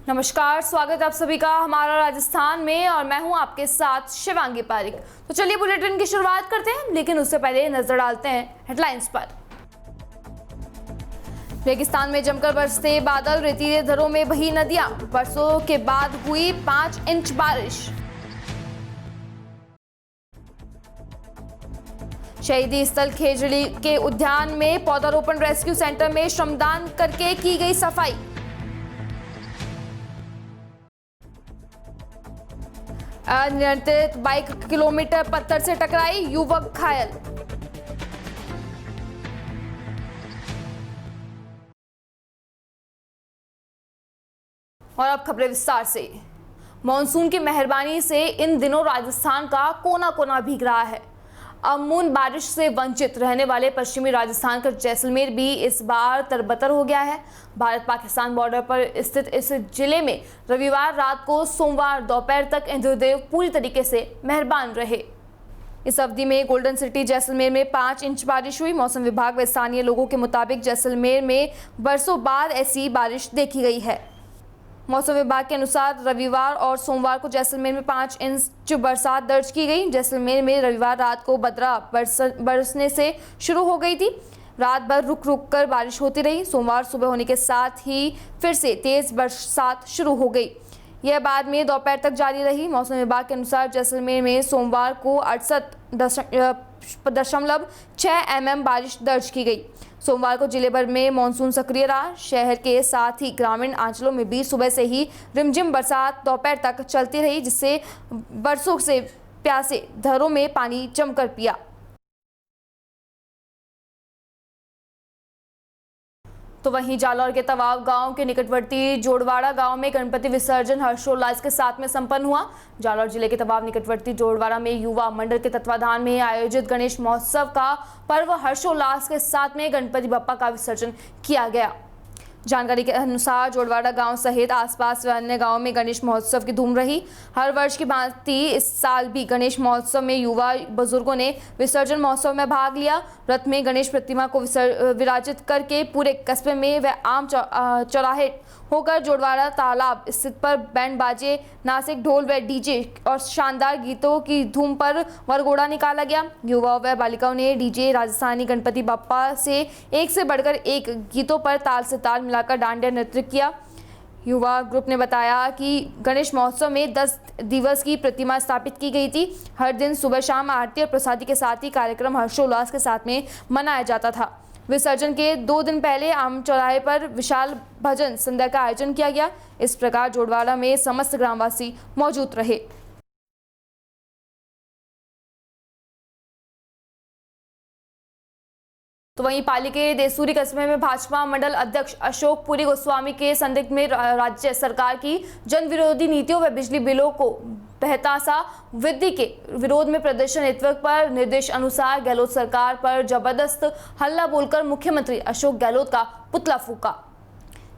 नमस्कार, स्वागत है आप सभी का हमारा राजस्थान में और मैं हूं आपके साथ शिवांगी पारिक। तो चलिए बुलेटिन की शुरुआत करते हैं, लेकिन उससे पहले नजर डालते हैं हेडलाइंस पर। रेगिस्तान में जमकर बरसते बादल, रेतीले दर्रों में बही नदियां, बरसों के बाद हुई 5 इंच बारिश। शहीदी स्थल खेजड़ी के उद्यान में पौधारोपण रेस्क्यू सेंटर में श्रमदान करके की गई सफाई। अनियंत्रित बाइक किलोमीटर पत्थर से टकराई, युवक घायल। और अब खबरें विस्तार से। मॉनसून की मेहरबानी से इन दिनों राजस्थान का कोना कोना भीग रहा है। अमून बारिश से वंचित रहने वाले पश्चिमी राजस्थान का जैसलमेर भी इस बार तरबतर हो गया है। भारत पाकिस्तान बॉर्डर पर स्थित इस जिले में रविवार रात को सोमवार दोपहर तक इंद्रदेव पूरी तरीके से मेहरबान रहे। इस अवधि में गोल्डन सिटी जैसलमेर में 5 इंच बारिश हुई। मौसम विभाग व स्थानीय लोगों के मुताबिक जैसलमेर में बरसों बाद ऐसी बारिश देखी गई है। मौसम विभाग के अनुसार रविवार और सोमवार को जैसलमेर में 5 इंच बरसात दर्ज की गई। जैसलमेर में रविवार रात को बदरा बरसने से शुरू हो गई थी। रात भर रुक रुक कर बारिश होती रही। सोमवार सुबह होने के साथ ही फिर से तेज बरसात शुरू हो गई। यह बाद में दोपहर तक जारी रही। मौसम विभाग के अनुसार जैसलमेर में सोमवार को 68.6 mm बारिश दर्ज की गई। सोमवार को जिले भर में मानसून सक्रिय रहा। शहर के साथ ही ग्रामीण अंचलों में भी सुबह से ही रिमझिम बरसात दोपहर तक चलती रही, जिससे बरसों से प्यासे घरों में पानी जमकर पिया। तो वहीं जालौर के तवाब गांव के निकटवर्ती जोड़वाड़ा गांव में गणपति विसर्जन हर्षोल्लास के साथ में संपन्न हुआ। जालौर जिले के तवाब निकटवर्ती जोड़वाड़ा में युवा मंडल के तत्वाधान में आयोजित गणेश महोत्सव का पर्व हर्षोल्लास के साथ में गणपति बप्पा का विसर्जन किया गया। जानकारी के अनुसार जोड़वाड़ा गांव सहित आसपास व अन्य गांवों में गणेश महोत्सव की धूम रही। हर वर्ष की भांति इस साल भी गणेश महोत्सव में युवा बुजुर्गों ने विसर्जन महोत्सव में भाग लिया। रथ में गणेश प्रतिमा को विराजित करके पूरे कस्बे में व आम चौराहे होकर जोड़वाड़ा तालाब स्थित पर बैंड बाजे, नासिक ढोल व डीजे और शानदार गीतों की धूम पर वरघोड़ा निकाला गया। युवा व बालिकाओं ने डीजे राजस्थानी गणपति बप्पा से एक से बढ़कर एक गीतों पर ताल से ताल मिलाकर डांडिया नृत्य किया। युवा ग्रुप ने बताया कि गणेश महोत्सव में 10 दिवस की प्रतिमा स्थापित की गई थी। हर दिन सुबह शाम आरती और प्रसादी के साथ ही कार्यक्रम हर्षोल्लास के साथ में मनाया जाता था। विसर्जन के 2 दिन पहले आम चौराहे पर विशाल भजन संध्या का आयोजन किया गया। इस प्रकार जोड़वाड़ा में समस्त ग्रामवासी मौजूद रहे। तो वहीं पाली के देसूरी कस्बे में भाजपा मंडल अध्यक्ष अशोक पुरी गोस्वामी के संदिग्ध में राज्य सरकार की जन विरोधी नीतियों व बिजली बिलों को बेहतासा वृद्धि के विरोध में प्रदर्शन नेतृत्व पर निर्देश अनुसार गहलोत सरकार पर जबरदस्त हल्ला बोलकर मुख्यमंत्री अशोक गहलोत का पुतला फूका।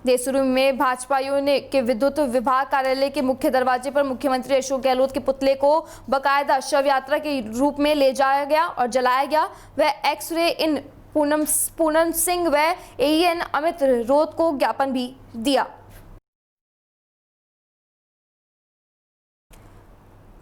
देसूरी में भाजपाइयों ने के विद्युत विभाग कार्यालय के मुख्य दरवाजे पर मुख्यमंत्री अशोक गहलोत के पुतले को बकायदा शव यात्रा के रूप में ले जाया गया और जलाया गया। वह एक्स-रे इन पूनम सिंह व एएन अमित रोत को ज्ञापन भी दिया।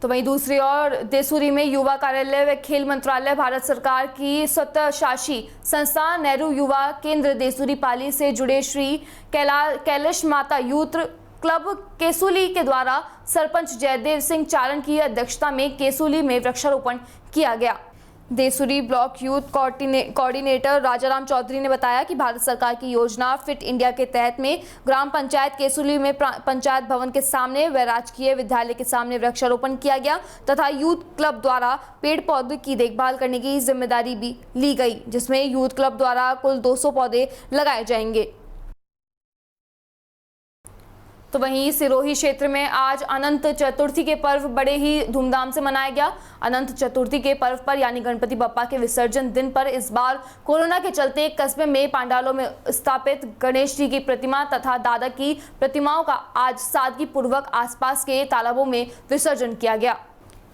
तो वहीं दूसरी ओर देसूरी में युवा कार्यालय व खेल मंत्रालय भारत सरकार की स्वतःशासी संस्था नेहरू युवा केंद्र देसूरी पाली से जुड़े श्री कैलाश माता यूथ क्लब केसुली के द्वारा सरपंच जयदेव सिंह चारण की अध्यक्षता में केसुली में वृक्षारोपण किया गया। Desuri block youth coordinator Rajaram Chaudhary ने बताया कि भारत सरकार की योजना फिट इंडिया के तहत में ग्राम पंचायत केसुली में पंचायत भवन के सामने व राजकीय विद्यालय के सामने वृक्षारोपण किया गया तथा यूथ क्लब द्वारा पेड़ पौधे की देखभाल करने की जिम्मेदारी भी ली गई, जिसमें यूथ क्लब द्वारा कुल 200 पौधे लगाए जाएंगे। तो वहीं सिरोही क्षेत्र में आज अनंत चतुर्थी के पर्व बड़े ही धूमधाम से मनाया गया। अनंत चतुर्थी के पर्व पर यानी गणपति बप्पा के विसर्जन दिन पर इस बार कोरोना के चलते कस्बे में पंडालों में स्थापित गणेश जी की प्रतिमा तथा दादा की प्रतिमाओं का आज सादगी पूर्वक आसपास के तालाबों में विसर्जन किया गया।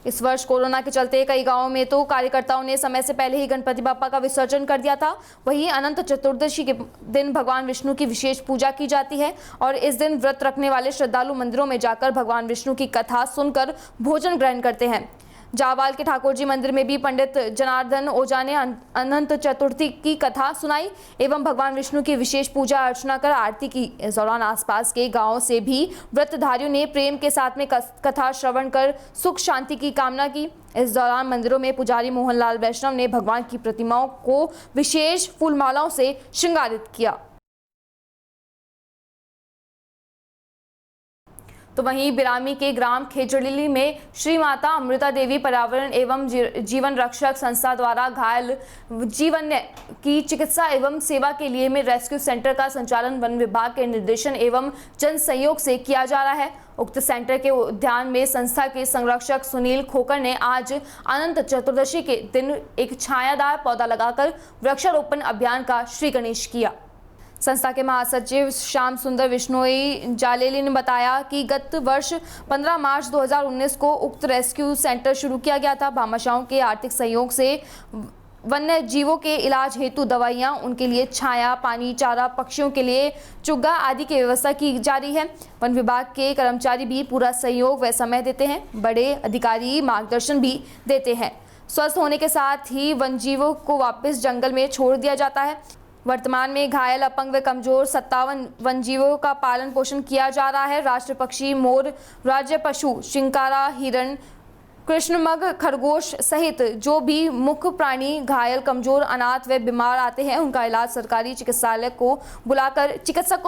इस वर्ष कोरोना के चलते कई गांवों में तो कार्यकर्ताओं ने समय से पहले ही गणपति बप्पा का विसर्जन कर दिया था। वहीं अनंत चतुर्दशी के दिन भगवान विष्णु की विशेष पूजा की जाती है और इस दिन व्रत रखने वाले श्रद्धालु मंदिरों में जाकर भगवान विष्णु की कथा सुनकर भोजन ग्रहण करते हैं। जावाल के ठाकुर जी मंदिर में भी पंडित जनार्दन ओझा ने अनंत चतुर्थी की कथा सुनाई एवं भगवान विष्णु की विशेष पूजा अर्चना कर आरती की। इस दौरान आसपास के गांवों से भी व्रतधारियों ने प्रेम के साथ में कथा श्रवण कर सुख शांति की कामना की। इस दौरान मंदिरों में पुजारी मोहनलाल वैष्णव ने भगवान की प्रतिमाओं को विशेष फूलमालाओं से श्रृंगारित किया। तो वहीं बिरामी के ग्राम खेजड़िली में श्री माता अमृता देवी पर्यावरण एवं जीवन रक्षक संस्था द्वारा घायल जीवन की चिकित्सा एवं सेवा के लिए में रेस्क्यू सेंटर का संचालन वन विभाग के निर्देशन एवं जन सहयोग से किया जा रहा है। उक्त सेंटर के उद्यान में संस्था के संरक्षक सुनील खोकर ने आज अनंत चतुर्दशी के दिन एक छायादार पौधा लगाकर वृक्षारोपण अभियान का श्री गणेश किया। संस्था के महासचिव श्याम सुंदर विश्नोई जालेली ने बताया कि गत वर्ष 15 मार्च 2019 को उक्त रेस्क्यू सेंटर शुरू किया गया था। भामाशाहों के आर्थिक सहयोग से वन्य जीवों के इलाज हेतु दवाइयां, उनके लिए छाया, पानी, चारा, पक्षियों के लिए चुग्गा आदि की व्यवस्था की जा रही है। वन विभाग के कर्मचारी भी पूरा सहयोग व समय देते हैं। बड़े अधिकारी मार्गदर्शन भी देते हैं। स्वस्थ होने के साथ ही वन जीवों को वापस जंगल में छोड़ दिया जाता है। वर्तमान में घायल, अपंग व कमजोर 57 वनजीवों का पालन पोषण किया जा रहा है। राष्ट्र पक्षी मोर, राज्य पशु शिंकारा, हिरण, कृष्णमृग, खरगोश सहित जो भी मुख्य प्राणी घायल, कमजोर, अनाथ व बीमार आते हैं, उनका इलाज सरकारी चिकित्सक को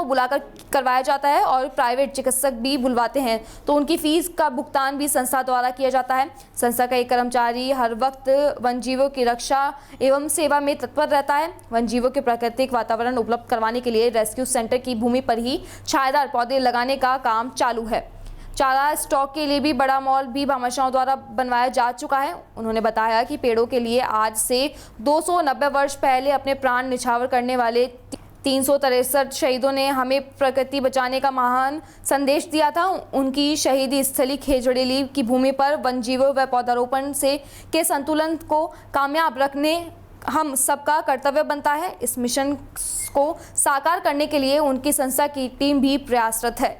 बुलाकर करवाया जाता है और प्राइवेट चिकित्सक भी बुलवाते हैं तो उनकी फीस का भुगतान भी संस्था द्वारा किया जाता है। संस्था का एक कर्मचारी हर वक्त वनजीवों की रक्षा एवं सेवा में तत्पर रहता है। वनजीवों के प्राकृतिक वातावरण उपलब्ध करवाने के लिए रेस्क्यू सेंटर की भूमि पर ही छायादार पौधे लगाने का काम चालू है। चारा स्टॉक के लिए भी बड़ा मॉल भी भामाशाहों द्वारा बनवाया जा चुका है। उन्होंने बताया कि पेड़ों के लिए आज से 290 वर्ष पहले अपने प्राण निछावर करने वाले 363 शहीदों ने हमें प्रकृति बचाने का महान संदेश दिया था। उनकी शहीदी स्थली खेजड़िली की भूमि पर वनजीवों व पौधारोपण से के संतुलन को कामयाब रखने हम सबका कर्तव्य बनता है। इस मिशन को साकार करने के लिए उनकी संस्था की टीम भी प्रयासरत है।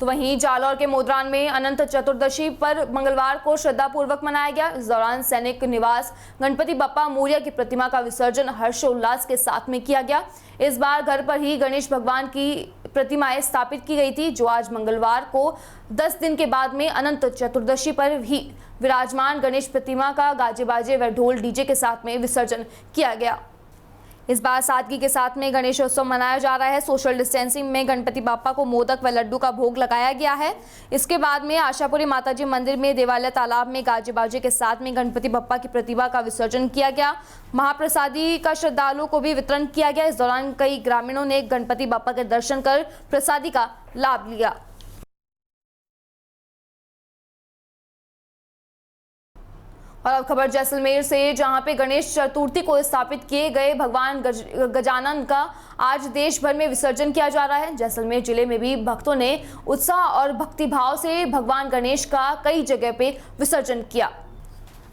तो वहीं जालौर के मोदरान में अनंत चतुर्दशी पर मंगलवार को श्रद्धापूर्वक मनाया गया। इस दौरान सैनिक निवास गणपति बप्पा मोरिया की प्रतिमा का विसर्जन हर्षोल्लास के साथ में किया गया। इस बार घर पर ही गणेश भगवान की प्रतिमाएं स्थापित की गई थी, जो आज मंगलवार को 10 दिन के बाद में अनंत चतुर्दशी पर ही विराजमान गणेश प्रतिमा का गाजे बाजे व ढोल डीजे के साथ में विसर्जन किया गया। इस बार सादगी के साथ में गणेशोत्सव मनाया जा रहा है। सोशल डिस्टेंसिंग में गणपति बाप्पा को मोदक व लड्डू का भोग लगाया गया है। इसके बाद में आशापुरी माताजी मंदिर में देवालय तालाब में गाजे बाजे के साथ में गणपति बप्पा की प्रतिमा का विसर्जन किया गया। महाप्रसादी का श्रद्धालुओं को भी वितरण किया गया। इस दौरान कई ग्रामीणों ने गणपति बप्पा के दर्शन कर प्रसादी का लाभ लिया। और अब खबर जैसलमेर से, जहां पे गणेश चतुर्थी को स्थापित किए गए भगवान गजानन का आज देश भर में विसर्जन किया जा रहा है। जैसलमेर जिले में भी भक्तों ने उत्साह और भक्तिभाव से भगवान गणेश का कई जगह पे विसर्जन किया।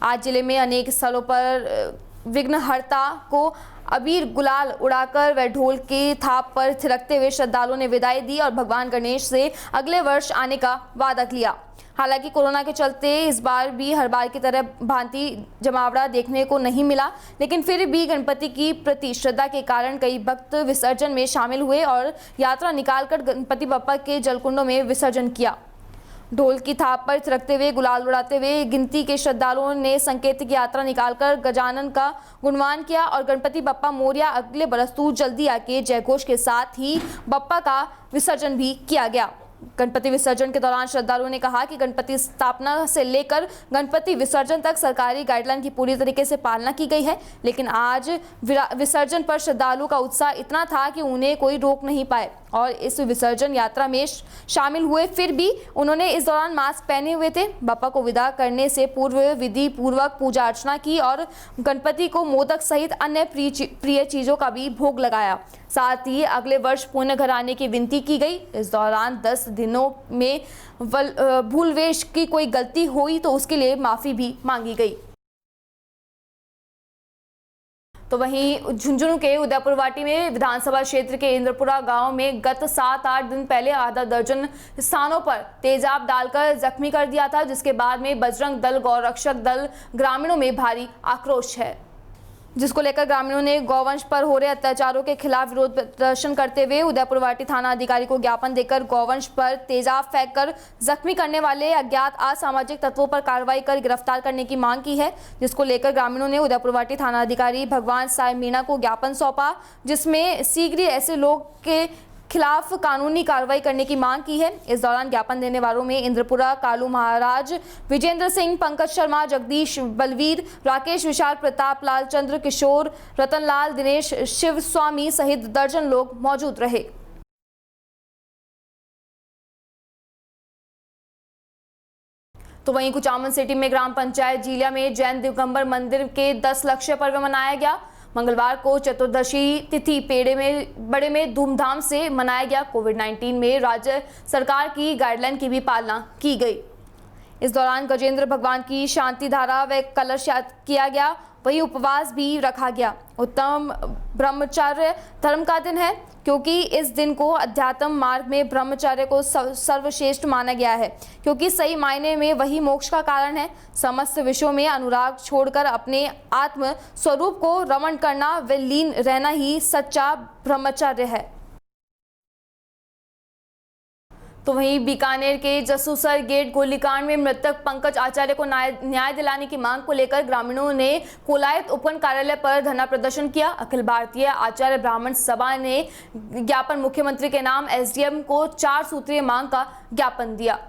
आज जिले में अनेक स्थलों पर विघ्नहर्ता को अबीर गुलाल उड़ाकर व ढोल की थाप पर थिरकते हुए श्रद्धालुओं ने विदाई दी और भगवान गणेश से अगले वर्ष आने का वादा लिया। हालांकि कोरोना के चलते इस बार भी हर बार की तरह भांति जमावड़ा देखने को नहीं मिला, लेकिन फिर भी गणपति की प्रति श्रद्धा के कारण कई भक्त विसर्जन में शामिल हुए और यात्रा निकालकर गणपति बप्पा के जलकुंडों में विसर्जन किया। ढोल की थाप पर थिरकते हुए, गुलाल उड़ाते हुए गिनती के श्रद्धालुओं ने संकेतिक यात्रा निकालकर गजानन का गुणगान किया और गणपति बप्पा मोरिया अगले बरस तू जल्दी आके जयघोष के साथ ही बप्पा का विसर्जन भी किया गया। गणपति विसर्जन के दौरान श्रद्धालुओं ने कहा कि गणपति स्थापना से लेकर गणपति विसर्जन तक सरकारी गाइडलाइन की पूरी तरीके से पालना की गई है, लेकिन आज विसर्जन पर श्रद्धालुओं का उत्साह इतना था कि उन्हें कोई रोक नहीं पाए और इस विसर्जन यात्रा में शामिल हुए। फिर भी उन्होंने इस दौरान मास्क पहने हुए थे। बप्पा को विदा करने से पूर्व विधि पूर्वक पूजा अर्चना की और गणपति को मोदक सहित अन्य प्रिय चीजों का भी भोग लगाया। साथ ही अगले वर्ष पुनः घर आने की विनती की गई। इस दौरान 10 दिनों में भूलवेश की कोई गलती हुई तो उसके लिए माफ़ी भी मांगी गई। तो वहीं झुंझुनू के उदयपुरवाटी में विधानसभा क्षेत्र के इंद्रपुरा गांव में गत 7-8 दिन पहले आधा दर्जन स्थानों पर तेजाब डालकर जख्मी कर दिया था, जिसके बाद में बजरंग दल, गौरक्षक दल, ग्रामीणों में भारी आक्रोश है, जिसको लेकर ग्रामीणों ने गौवंश पर हो रहे अत्याचारों के खिलाफ विरोध प्रदर्शन करते हुए उदयपुरवाटी थाना अधिकारी को ज्ञापन देकर गौवंश पर तेजाब फेंककर जख्मी करने वाले अज्ञात असामाजिक तत्वों पर कार्रवाई कर गिरफ्तार करने की मांग की है, जिसको लेकर ग्रामीणों ने उदयपुरवाटी थाना अधिकारी भगवान साय मीणा को ज्ञापन सौंपा, जिसमें शीघ्र ऐसे लोग के खिलाफ कानूनी कार्रवाई करने की मांग की है। इस दौरान ज्ञापन देने वालों में इंद्रपुरा, कालू महाराज, विजेंद्र सिंह, पंकज शर्मा, जगदीश, बलवीर, राकेश, विशाल, प्रताप, लालचंद्र, किशोर, रतनलाल, दिनेश, शिव स्वामी सहित दर्जन लोग मौजूद रहे। तो वहीं कुचामन सिटी में ग्राम पंचायत जीलिया में जैन दिगंबर मंदिर के 10 लक्ष्य पर्व मनाया गया। मंगलवार को चतुर्दशी तिथि बड़े में धूमधाम से मनाया गया। कोविड-19 में राज्य सरकार की गाइडलाइन की भी पालना की गई। इस दौरान गजेंद्र भगवान की शांति धारा व कलश याद किया गया, वही उपवास भी रखा गया। उत्तम ब्रह्मचर्य धर्म का दिन है, क्योंकि इस दिन को अध्यात्म मार्ग में ब्रह्मचर्य को सर्वश्रेष्ठ माना गया है, क्योंकि सही मायने में वही मोक्ष का कारण है। समस्त विषयों में अनुराग छोड़कर अपने आत्म स्वरूप को रमण करना व लीन रहना ही सच्चा ब्रह्मचर्य है। तो वहीं बीकानेर के जसूसर गेट गोलीकांड में मृतक पंकज आचार्य को न्याय दिलाने की मांग को लेकर ग्रामीणों ने कोलायत उपखंड कार्यालय पर धरना प्रदर्शन किया। अखिल भारतीय आचार्य ब्राह्मण सभा ने ज्ञापन मुख्यमंत्री के नाम एसडीएम को 4 सूत्रीय मांग का ज्ञापन दिया।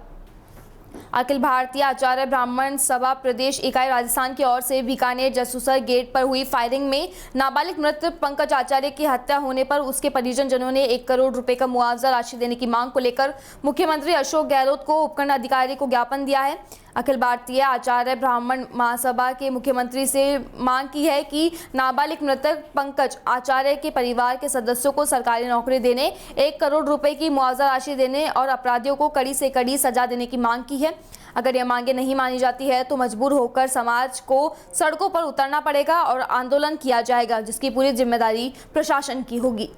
अखिल भारतीय आचार्य ब्राह्मण सभा प्रदेश इकाई राजस्थान की ओर से बीकानेर जसूसर गेट पर हुई फायरिंग में नाबालिग मृत पंकज आचार्य की हत्या होने पर उसके परिजनजनों ने 1 करोड़ रुपए का मुआवजा राशि देने की मांग को लेकर मुख्यमंत्री अशोक गहलोत को उपखंड अधिकारी को ज्ञापन दिया है। अखिल भारतीय आचार्य ब्राह्मण महासभा के मुख्यमंत्री से मांग की है कि नाबालिग मृतक पंकज आचार्य के परिवार के सदस्यों को सरकारी नौकरी देने, 1 करोड़ रुपए की मुआवजा राशि देने और अपराधियों को कड़ी से कड़ी सजा देने की मांग की है। अगर यह मांगे नहीं मानी जाती है तो मजबूर होकर समाज को सड़कों पर उतरना पड़ेगा और आंदोलन किया जाएगा, जिसकी पूरी जिम्मेदारी प्रशासन की होगी।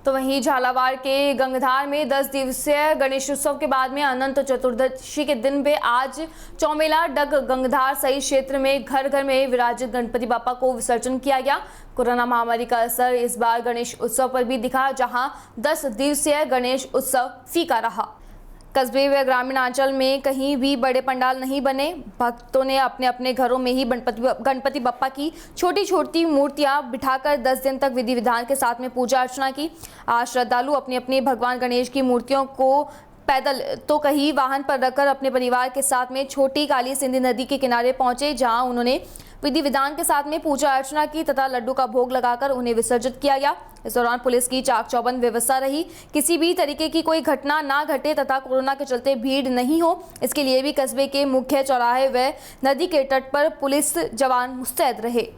तो वहीं झालावाड़ के गंगधार में 10 दिवसीय गणेश उत्सव के बाद में अनंत चतुर्दशी के दिन में आज चौमेला, डग, गंगधार सहित क्षेत्र में घर घर में विराजित गणपति बापा को विसर्जन किया गया। कोरोना महामारी का असर इस बार गणेश उत्सव पर भी दिखा, जहां 10 दिवसीय गणेश उत्सव फीका रहा। कस्बे व ग्रामीणांचल में कहीं भी बड़े पंडाल नहीं बने। भक्तों ने अपने अपने घरों में ही गणपति बप्पा की छोटी छोटी मूर्तियां बिठाकर 10 दिन तक विधि विधान के साथ में पूजा अर्चना की। आज श्रद्धालु अपने अपने भगवान गणेश की मूर्तियों को पैदल तो कहीं वाहन पर रखकर अपने परिवार के साथ में छोटी काली सिंधी नदी के किनारे पहुंचे, जहां उन्होंने विधि विधान के साथ में पूजा अर्चना की तथा लड्डू का भोग लगाकर उन्हें विसर्जित किया गया। इस दौरान पुलिस की चाक चौबंद व्यवस्था रही, किसी भी तरीके की कोई घटना ना घटे तथा कोरोना के चलते भीड़ नहीं हो, इसके लिए भी कस्बे के मुख्य चौराहे व नदी के तट पर पुलिस जवान मुस्तैद रहे।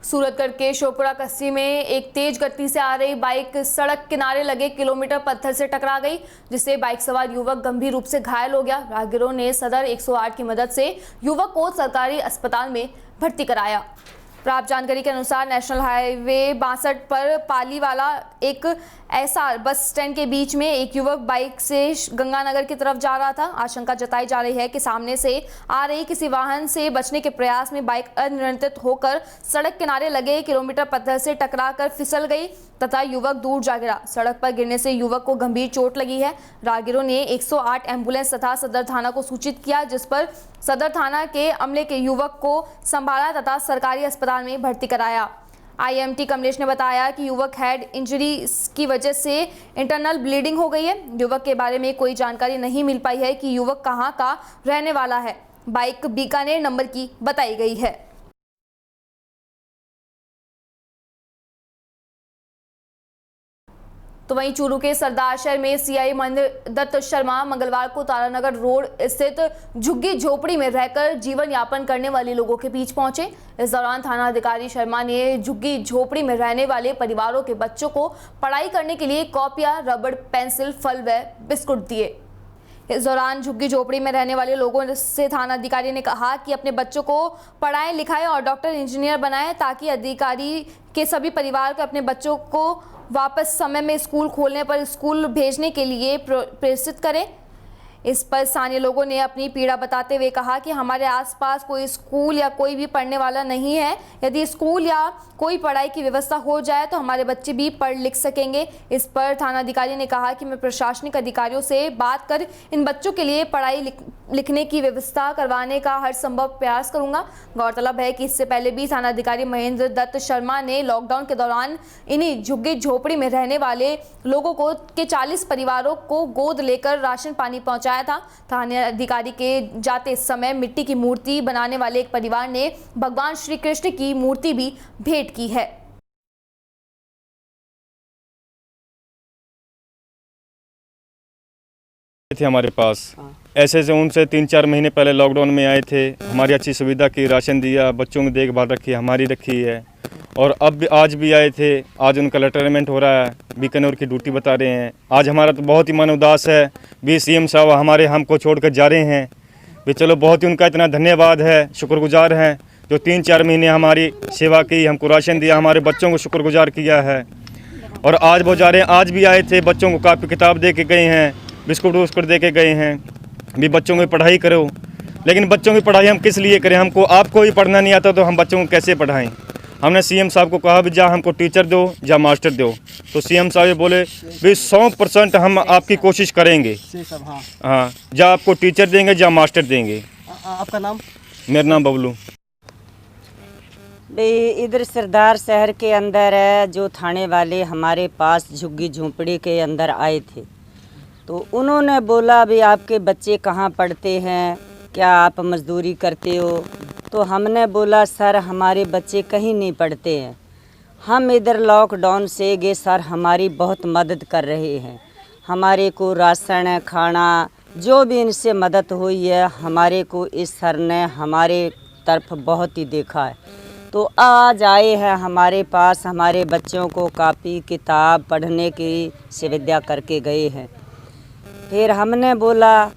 सूरतगढ़ के शोपुरा कस्बे में एक तेज गति से आ रही बाइक सड़क किनारे लगे किलोमीटर पत्थर से टकरा गई, जिससे बाइक सवार युवक गंभीर रूप से घायल हो गया। राहगीरों ने सदर 108 की मदद से युवक को सरकारी अस्पताल में भर्ती कराया। प्राप्त जानकारी के अनुसार नेशनल हाईवे 62 पर पालीवाला एक एसआर बस स्टैंड के बीच में एक युवक बाइक से गंगानगर की तरफ जा रहा था। आशंका जताई जा रही है कि सामने से आ रही किसी वाहन से बचने के प्रयास में बाइक अनियंत्रित होकर सड़क किनारे लगे किलोमीटर पत्थर से टकराकर फिसल गई तथा युवक दूर जा गिरा। सड़क पर गिरने से युवक को गंभीर चोट लगी है। राहगीरों ने 108 एम्बुलेंस तथा सदर थाना को सूचित किया, जिस पर सदर थाना के अमले के युवक को संभाला तथा सरकारी अस्पताल में भर्ती कराया। आईएमटी कमलेश ने बताया कि युवक हेड इंजरी की वजह से इंटरनल ब्लीडिंग हो गई है। युवक के बारे में कोई जानकारी नहीं मिल पाई है कि युवक कहां का रहने वाला है। बाइक बीकानेर नंबर की बताई गई है। तो वहीं चूरू के सरदार शहर में सीआई महेंद्र दत्त शर्मा मंगलवार को तारानगर रोड स्थित झुग्गी झोपड़ी में रहकर जीवन यापन करने वाले लोगों के बीच पहुंचे। इस दौरान थाना अधिकारी शर्मा ने झुग्गी झोपड़ी में रहने वाले परिवारों के बच्चों को पढ़ाई करने के लिए कॉपियां, रबड़, पेंसिल, फल व बिस्कुट दिए। इस दौरान झुग्गी झोपड़ी में रहने वाले लोगों से थाना अधिकारी ने कहा कि अपने बच्चों को पढ़ाएं, लिखाएं और डॉक्टर, इंजीनियर बनाएं ताकि अधिकारी के सभी परिवार को अपने बच्चों को वापस समय में स्कूल खोलने पर स्कूल भेजने के लिए प्रेरित करें। इस पर स्थानीय लोगों ने अपनी पीड़ा बताते हुए कहा कि हमारे आसपास कोई स्कूल या कोई भी पढ़ने वाला नहीं है। यदि स्कूल या कोई पढ़ाई की व्यवस्था हो जाए तो हमारे बच्चे भी पढ़ लिख सकेंगे। इस पर थाना अधिकारी ने कहा कि मैं प्रशासनिक अधिकारियों से बात कर इन बच्चों के लिए पढ़ाई लिखने की व्यवस्था करवाने का हर संभव प्रयास करूंगा। गौरतलब है कि इससे पहले भी थाना अधिकारी महेंद्र दत्त शर्मा ने लॉकडाउन के दौरान इन्हीं झुग्गी झोपड़ी में रहने वाले लोगों को 40 परिवारों को गोद लेकर राशन पानी पहुंचाया था। थाना अधिकारी के जाते समय मिट्टी की मूर्ति बनाने वाले एक परिवार ने भगवान श्री कृष्ण की मूर्ति भी भेंट की है। थे हमारे पास ऐसे उनसे 3-4 महीने पहले लॉकडाउन में आए थे। हमारी अच्छी सुविधा की, राशन दिया, बच्चों की देखभाल रखी, हमारी रखी है। और अब भी आज भी आए थे। आज उनका रिटायरमेंट हो रहा है, बीकानेर की ड्यूटी बता रहे हैं। आज हमारा तो बहुत ही मन उदास है। भी सीएम साहब हमारे हमको छोड़कर जा रहे हैं। भी चलो बहुत ही उनका इतना धन्यवाद है, शुक्रगुजार हैं जो 3-4 महीने हमारी सेवा की, हमको राशन दिया, हमारे बच्चों को शुक्रगुजार किया है। और आज वो जा रहे हैं। आज भी आए थे, बच्चों को कापी किताब दे के गए हैं, बिस्कुट विस्कुट दे के गए हैं। भी बच्चों की पढ़ाई करो, लेकिन बच्चों की पढ़ाई हम किस लिए करें? आपको ही पढ़ना नहीं आता तो हम बच्चों को कैसे पढ़ाएं? हमने सीएम साहब को कहा भी जा हमको टीचर दो या मास्टर दो, तो सीएम साहब बोले भी 100% हम आपकी कोशिश करेंगे। हाँ, जा आपको टीचर देंगे या मास्टर देंगे। आपका नाम? मेरा नाम बबलू। इधर सरदार शहर के अंदर है, जो थाने वाले हमारे पास झुग्गी झोंपड़ी के अंदर आए थे, तो उन्होंने बोला भी आपके बच्चे कहाँ पढ़ते हैं, क्या आप मजदूरी करते हो? तो हमने बोला सर हमारे बच्चे कहीं नहीं पढ़ते हैं, हम इधर लॉकडाउन से गए सर, हमारी बहुत मदद कर रहे हैं। हमारे को राशन, खाना, जो भी इनसे मदद हुई है, हमारे को इस सर ने हमारे तरफ बहुत ही देखा है। तो आज आए हैं हमारे पास, हमारे बच्चों को कापी किताब पढ़ने की सुविधा करके गए हैं। फिर हमने बोला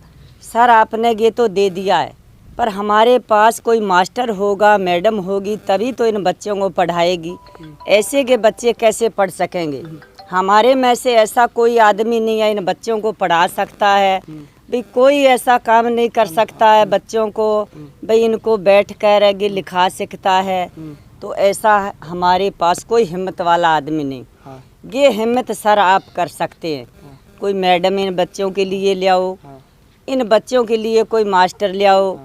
सर आपने ये तो दे दिया है, पर हमारे पास कोई मास्टर होगा, मैडम होगी, तभी तो इन बच्चों को पढ़ाएगी। ऐसे के बच्चे कैसे पढ़ सकेंगे? हमारे में से ऐसा कोई आदमी नहीं है इन बच्चों को पढ़ा सकता है। भाई कोई ऐसा काम नहीं कर सकता है बच्चों को, भाई इनको बैठ कर आगे लिखा सकता है। तो ऐसा हमारे पास कोई हिम्मत वाला आदमी नहीं। ये हिम्मत सर आप कर सकते हैं। कोई मैडम इन बच्चों के लिए ले आओ, इन बच्चों के लिए कोई मास्टर ले आओ,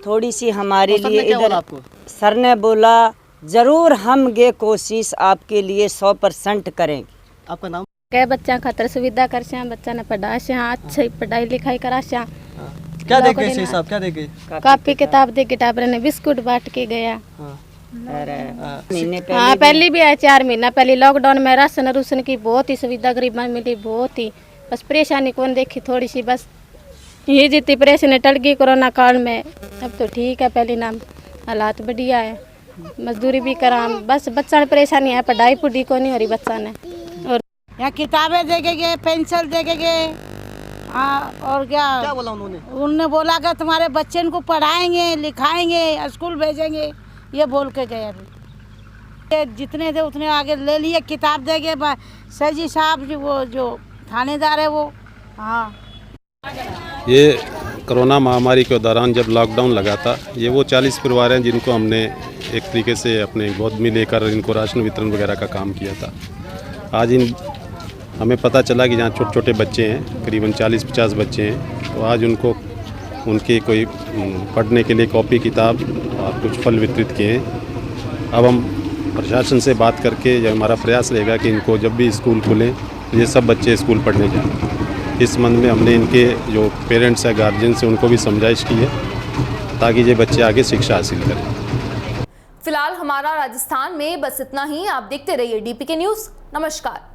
थोड़ी सी हमारे लिए इधर। सर ने बोला ज़रूर हम ये कोशिश आपके लिए 100% करेंगे। आपका नाम? क्या बच्चा खातर सुविधा कर से बच्चा ने पढ़ा से अच्छी पढ़ाई लिखाई करा से। क्या दे गए साहब? क्या दे गए? कापी किताब दे के टाबर ने बिस्कुट बांट के गया। हाँ पहले भी आया, 4 महीना पहले लॉकडाउन में राशन रूसन की बहुत ही सुविधा गरीबा मिली, बहुत ही। बस परेशानी कौन देखी थोड़ी सी, बस ये जितनी परेशानी टल गई कोरोना काल में। अब तो ठीक है, पहले नाम हालात बढ़िया है, मजदूरी भी करा, बस बच्चा ने परेशानी है, पढ़ाई पुढ़ी को नहीं हो रही बच्चा ने। और यहाँ किताबें देंगे, पेंसिल देंगे। हाँ और क्या बोला उन्होंने? उन्होंने बोला कि तुम्हारे बच्चे को पढ़ाएंगे, लिखाएंगे, स्कूल भेजेंगे, ये बोल के गए। अभी जितने थे उतने आगे ले लिए, किताब देंगे। सर जी साहब वो जो थानेदार है वो। हाँ, ये कोरोना महामारी के दौरान जब लॉकडाउन लगा था, ये वो 40 परिवार हैं जिनको हमने एक तरीके से अपने गोद में लेकर इनको राशन वितरण वगैरह का काम किया था। आज हमें पता चला कि जहाँ छोटे छोटे बच्चे हैं, करीबन 40-50 बच्चे हैं, तो आज उनके कोई पढ़ने के लिए कॉपी किताब और कुछ फल वितरित किए हैं। अब हम प्रशासन से बात करके ये हमारा प्रयास रहेगा कि इनको जब भी स्कूल खुलें ये सब बच्चे स्कूल पढ़ने जाएं। इस संबंध में हमने इनके जो पेरेंट्स हैं, गार्जियन से, उनको भी समझाइश की है ताकि ये बच्चे आगे शिक्षा हासिल करें। फिलहाल हमारा राजस्थान में बस इतना ही। आप देखते रहिए DPK न्यूज़। नमस्कार।